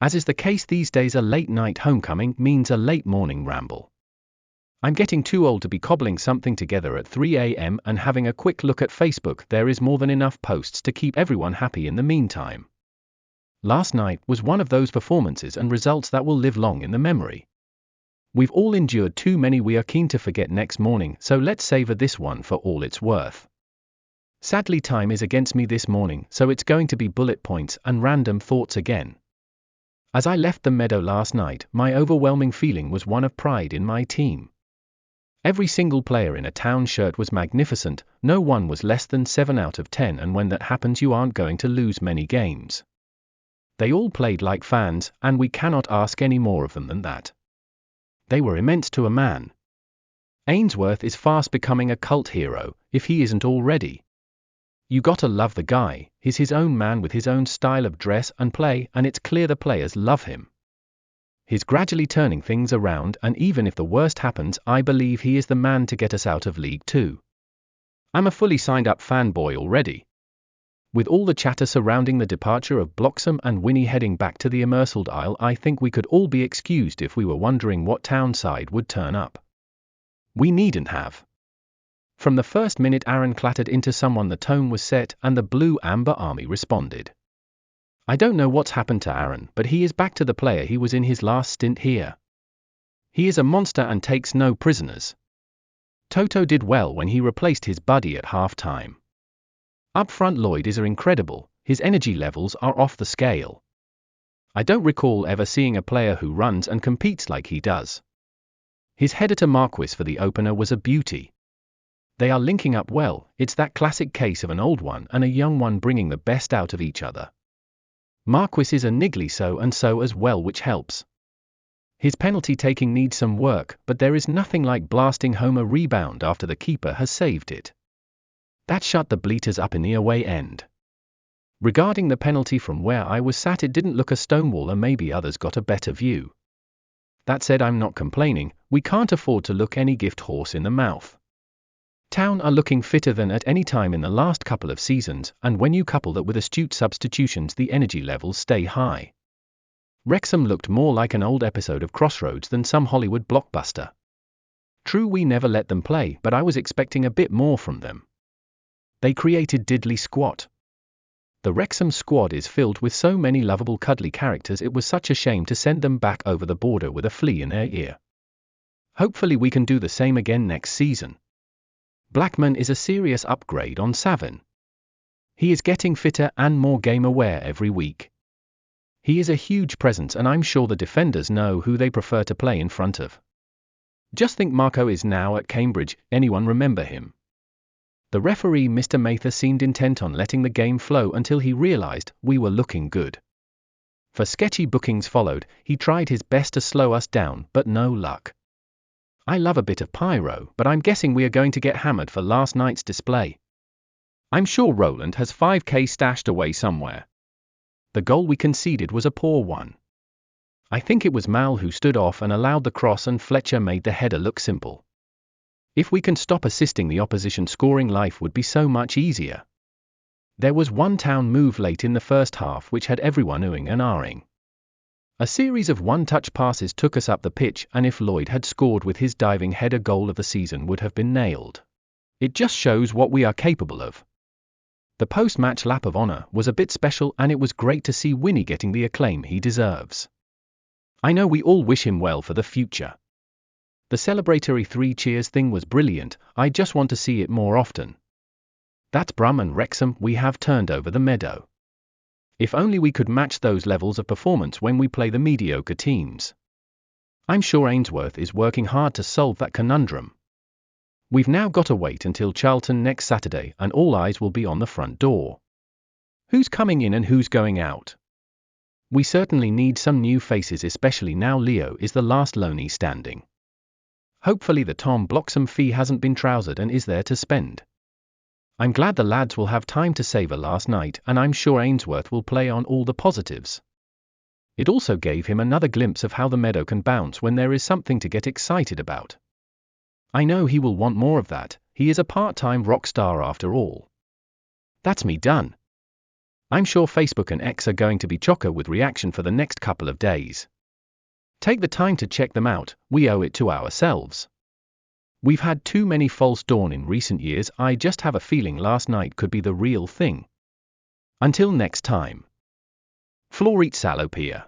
As is the case these days, a late-night homecoming means a late-morning ramble. I'm getting too old to be cobbling something together at 3 a.m. and having a quick look at Facebook. There is more than enough posts to keep everyone happy in the meantime. Last night was one of those performances and results that will live long in the memory. We've all endured too many we are keen to forget next morning, so let's savor this one for all it's worth. Sadly, time is against me this morning, so it's going to be bullet points and random thoughts again. As I left the meadow last night, my overwhelming feeling was one of pride in my team. Every single player in a Town shirt was magnificent, no one was less than 7 out of 10, and when that happens you aren't going to lose many games. They all played like fans, and we cannot ask any more of them than that. They were immense to a man. Ainsworth is fast becoming a cult hero, if he isn't already. You gotta love the guy. He's his own man with his own style of dress and play, and it's clear the players love him. He's gradually turning things around, and even if the worst happens, I believe he is the man to get us out of League Two. I'm a fully signed up fanboy already. With all the chatter surrounding the departure of Bloxham and Winnie heading back to the Emerald Isle, I think we could all be excused if we were wondering what Town side would turn up. We needn't have. From the first minute Aaron clattered into someone, the tone was set, and the Blue Amber Army responded. I don't know what's happened to Aaron, but he is back to the player he was in his last stint here. He is a monster and takes no prisoners. Toto did well when he replaced his buddy at half-time. Up front Lloyd is incredible, his energy levels are off the scale. I don't recall ever seeing a player who runs and competes like he does. His header to Marquis for the opener was a beauty. They are linking up well, it's that classic case of an old one and a young one bringing the best out of each other. Marquis is a niggly so as well, which helps. His penalty taking needs some work, but there is nothing like blasting home a rebound after the keeper has saved it. That shut the bleaters up in the away end. Regarding the penalty, from where I was sat it didn't look a stonewall, and maybe others got a better view. That said, I'm not complaining, we can't afford to look any gift horse in the mouth. Town are looking fitter than at any time in the last couple of seasons, and when you couple that with astute substitutions the energy levels stay high. Wrexham looked more like an old episode of Crossroads than some Hollywood blockbuster. True, we never let them play, but I was expecting a bit more from them. They created diddly squat. The Wrexham squad is filled with so many lovable cuddly characters, it was such a shame to send them back over the border with a flea in their ear. Hopefully we can do the same again next season. Blackman is a serious upgrade on Savin. He is getting fitter and more game-aware every week. He is a huge presence, and I'm sure the defenders know who they prefer to play in front of. Just think, Marco is now at Cambridge, anyone remember him? The referee Mr. Mather seemed intent on letting the game flow until he realized we were looking good. For sketchy bookings followed, he tried his best to slow us down, but no luck. I love a bit of pyro, but I'm guessing we are going to get hammered for last night's display. I'm sure Roland has 5k stashed away somewhere. The goal we conceded was a poor one. I think it was Mal who stood off and allowed the cross, and Fletcher made the header look simple. If we can stop assisting the opposition scoring, life would be so much easier. There was one Town move late in the first half which had everyone oohing and ahhing. A series of one-touch passes took us up the pitch, and if Lloyd had scored with his diving header, goal of the season would have been nailed. It just shows what we are capable of. The post-match lap of honour was a bit special, and it was great to see Winnie getting the acclaim he deserves. I know we all wish him well for the future. The celebratory 3 cheers thing was brilliant, I just want to see it more often. That's Brum and Wrexham, we have turned over the meadow. If only we could match those levels of performance when we play the mediocre teams. I'm sure Ainsworth is working hard to solve that conundrum. We've now got to wait until Charlton next Saturday, and all eyes will be on the front door. Who's coming in and who's going out? We certainly need some new faces, especially now Leo is the last loney standing. Hopefully the Tom Bloxham fee hasn't been trousered and is there to spend. I'm glad the lads will have time to savour last night, and I'm sure Ainsworth will play on all the positives. It also gave him another glimpse of how the meadow can bounce when there is something to get excited about. I know he will want more of that, he is a part-time rock star after all. That's me done. I'm sure Facebook and X are going to be chocker with reaction for the next couple of days. Take the time to check them out, we owe it to ourselves. We've had too many false dawn in recent years. I just have a feeling last night could be the real thing. Until next time. Florit Salopia.